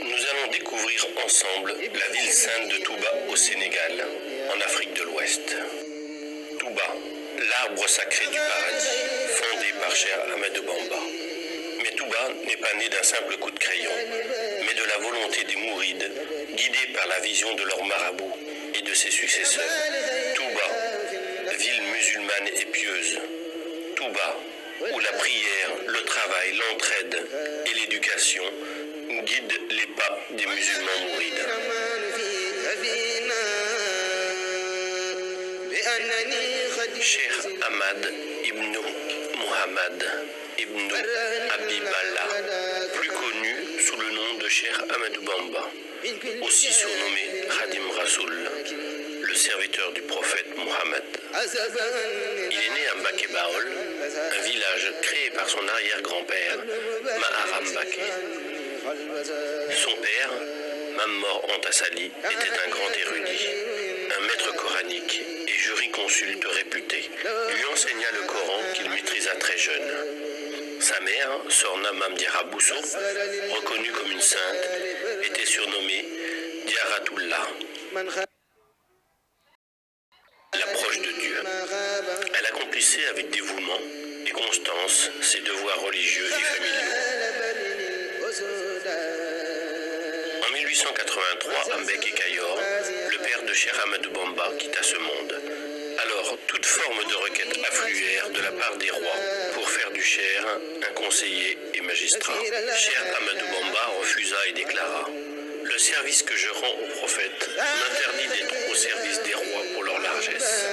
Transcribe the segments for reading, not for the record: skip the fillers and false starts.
Nous allons découvrir ensemble la ville sainte de Touba au Sénégal, en Afrique de l'Ouest. Touba, l'arbre sacré du paradis, fondé par Cheikh Ahmadou Bamba. Mais Touba n'est pas né d'un simple coup de crayon, mais de la volonté des mourides, guidés par la vision de leur marabout et de ses successeurs. Touba, ville musulmane et pieuse. Touba, où la prière, le travail, l'entraide et l'éducation guident les pas des musulmans mourides. Cheikh Ahmad ibn Muhammad ibn Abiballah, plus connu sous le nom de Cheikh Ahmadou Bamba, aussi surnommé Khadim Rasoul, le serviteur du prophète Mohammed. Il est né à Mbaké Baol, un village créé par son arrière-grand-père, Maharam Mbaké. Son père, Mammor Antassali, était un grand érudit, un maître coranique et jurisconsulte réputé. Lui enseigna le Coran qu'il maîtrisa très jeune. Sa mère, Sorna Mamdiara Bousso, reconnue comme une sainte, était surnommée Diaratullah, l'approche de Dieu. Elle accomplissait avec dévouement et constance ses devoirs religieux et familiaux. En 1883, à Mbek et Kayor, le père de Cheikh Ahmadou Bamba quitta ce monde. Alors, toute forme de requête affluèrent de la part des rois pour faire du Cheikh un conseiller et magistrat. Cheikh Ahmadou Bamba refusa et déclara: « Le service que je rends au prophète m'interdit d'être au service des rois pour leur largesse. »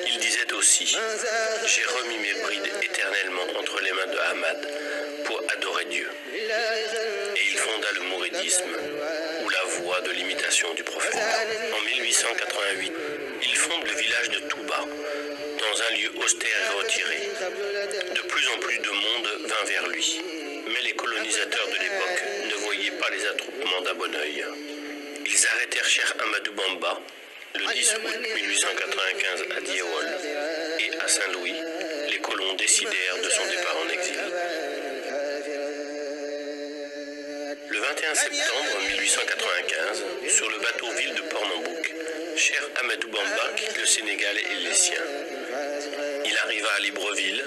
Il disait aussi: « J'ai remis mes brides éternellement entre les mains de Ahmad pour adorer Dieu. » Et il fonda le mouridisme, ou la voie de l'imitation du prophète. En 1888, il fonde le village de Touba, dans un lieu austère et retiré. De plus en plus de monde vint vers lui, mais les colonisateurs de l'époque ne voyaient pas les attroupements d'un bon œil. Ils arrêtèrent Cheikh Ahmadou Bamba le 10 août 1895 à Diawol, et à Saint-Louis, les colons décidèrent de son départ en exil. Le 21 septembre 1895, sur le bateau ville de Port-Nambouk, Cheikh Ahmadou Bamba quitte le Sénégal et les siens. Il arriva à Libreville,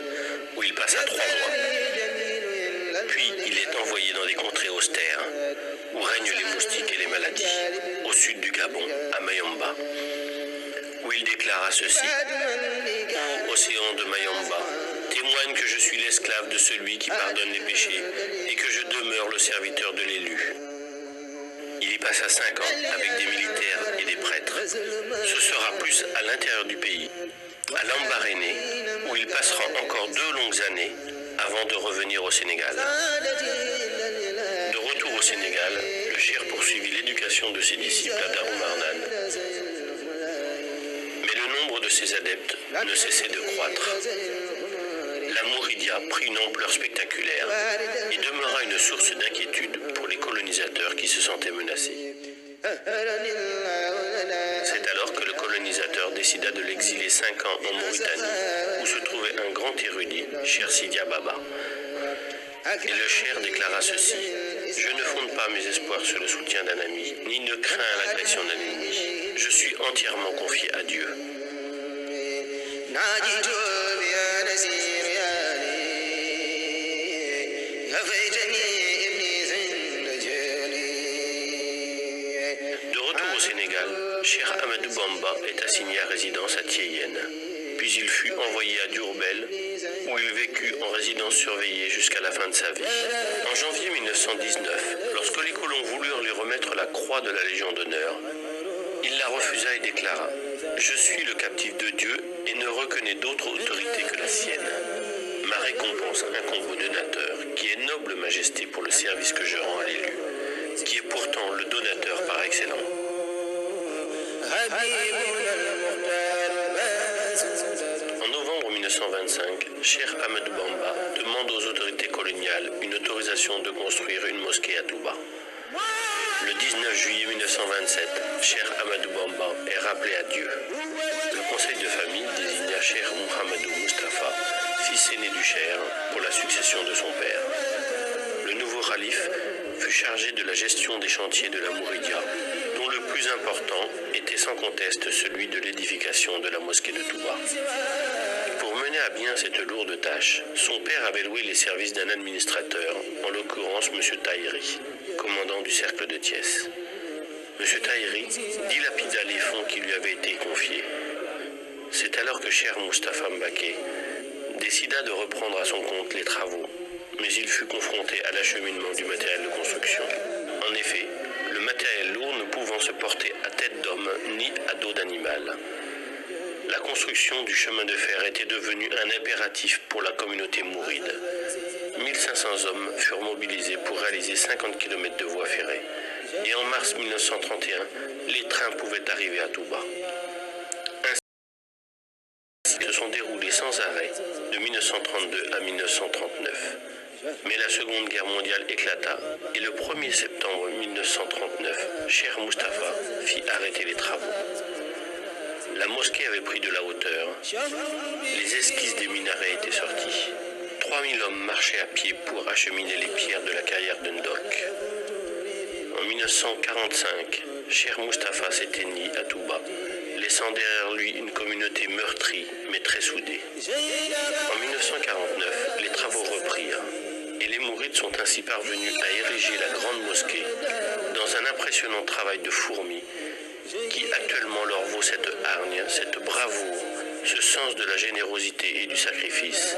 où il passa 3 mois. Puis il est envoyé dans des contrées austères, où règnent les moustiques et les maladies, au sud du Gabon, à Mayomba, où il déclara ceci: « Ô océan de Mayomba, témoigne que je suis l'esclave de celui qui pardonne les péchés et que je demeure le serviteur de l'élu. » Il y passa 5 ans avec des militaires et des prêtres. Ce sera plus à l'intérieur du pays, à Lambaréné, où il passera encore 2 longues années avant de revenir au Sénégal. De retour au Sénégal, le Cheikh poursuivit l'éducation de ses disciples à Darou-Marnane. Mais le nombre de ses adeptes ne cessait de croître. La Mouridia prit une ampleur spectaculaire et demeura une source d'inquiétude pour les colonisateurs qui se sentaient menacés. C'est alors que le colonisateur décida de l'exiler 5 ans en Mauritanie, où se trouvait un grand érudit, Cheikh Sidia Baba. Et le Cheikh déclara ceci: « Je ne fonde pas mes espoirs sur le soutien d'un ami, ni ne crains l'agression d'un ennemi. Je suis entièrement confié à Dieu. » De retour au Sénégal, Cheikh Ahmadou Bamba est assigné à résidence à Thiéyenne. Puis il fut envoyé à Diourbel, où il vécut en résidence surveillée jusqu'à la fin de sa vie. En janvier 1919, lorsque les colons voulurent lui remettre la croix de la Légion d'honneur, il la refusa et déclara: « Je suis le captif de Dieu et ne reconnais d'autre autorité que la sienne. Ma récompense incombe au donateur, qui est noble majesté pour le service que je rends à l'élu, qui est pourtant le donateur par excellence. » En novembre 1925, Cheikh Ahmadou Bamba demande aux autorités coloniales une autorisation de construire une mosquée à Touba. Le 19 juillet 1927, Cheikh Ahmadou Bamba est rappelé à Dieu. Le conseil de famille désigna Cheikh Mouhamadou Moustapha fils aîné du Cher, pour la succession de son père. Le nouveau khalife fut chargé de la gestion des chantiers de la Mouridia, dont le plus important était sans conteste celui de l'édification de la mosquée de Touba. Pour mener à bien cette lourde tâche, son père avait loué les services d'un administrateur, en l'occurrence M. Tahiri, commandant du cercle de Thiès. M. Tahiri dilapida les fonds qui lui avaient été confiés. C'est alors que Cheikh Moustapha Mbacké décida de reprendre à son compte les travaux, mais il fut confronté à l'acheminement du matériel de construction. En effet, le matériel lourd ne pouvant se porter à tête d'homme ni à dos d'animal. La construction du chemin de fer était devenue un impératif pour la communauté mouride. 1500 hommes furent mobilisés pour réaliser 50 km de voies ferrées. Et en mars 1931, les trains pouvaient arriver à Touba. Ainsi se sont déroulés sans arrêt de 1932 à 1939. Mais la Seconde Guerre mondiale éclata et le 1er septembre 1939, Cheikh Moustapha fit arrêter les travaux. La mosquée avait pris de la hauteur, les esquisses des minarets étaient sorties. 3000 hommes marchaient à pied pour acheminer les pierres de la carrière de Ndok. En 1945, Cheikh Moustapha s'éteignit à Touba, laissant derrière lui une communauté meurtrie mais très soudée. En 1949, les travaux reprirent et les Mourides sont ainsi parvenus à ériger la grande mosquée dans un impressionnant travail de fourmi qui actuellement leur vaut cette hargne, cette bravoure, ce sens de la générosité et du sacrifice,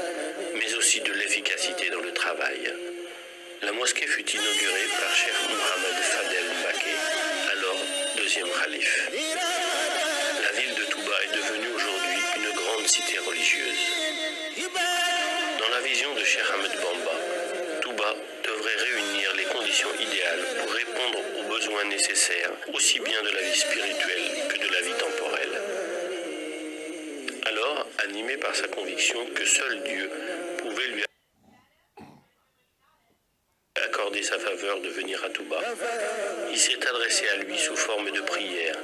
mais aussi de l'efficacité dans le travail. La mosquée fut inaugurée par Cheikh Mohamed Fadel Mbacké, alors deuxième khalife. La ville de Touba est devenue aujourd'hui une grande cité religieuse. Dans la vision de Cheikh Ahmed Bamba, Touba devrait réunir les conditions idéales pour répondre aux besoins nécessaires, aussi bien de la vie spirituelle que de la vie temporelle. Alors, animé par sa conviction que seul Dieu pouvait lui accorder sa faveur de venir à Touba, il s'est adressé à lui sous forme de prière,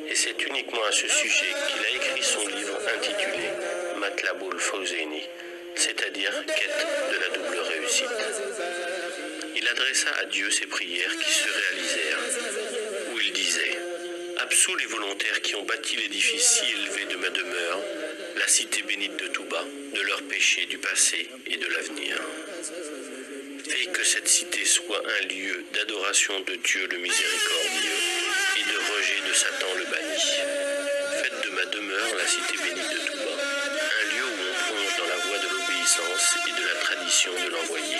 et c'est uniquement à ce sujet qu'il a écrit son livre intitulé Matlaboul Fawzeyni, c'est-à-dire Quête de la double réussite. Il adressa à Dieu ses prières qui se réalisèrent, où il disait « Absous les volontaires qui ont bâti l'édifice si élevé de ma demeure, la cité bénite de Touba, de leurs péchés du passé et de l'avenir. Fais que cette cité soit un lieu d'adoration de Dieu le miséricordieux et de rejet de Satan le banni. Faites de ma demeure, la cité bénite de Touba, un lieu où on plonge dans la voie de l'obéissance et de la tradition de l'envoyé.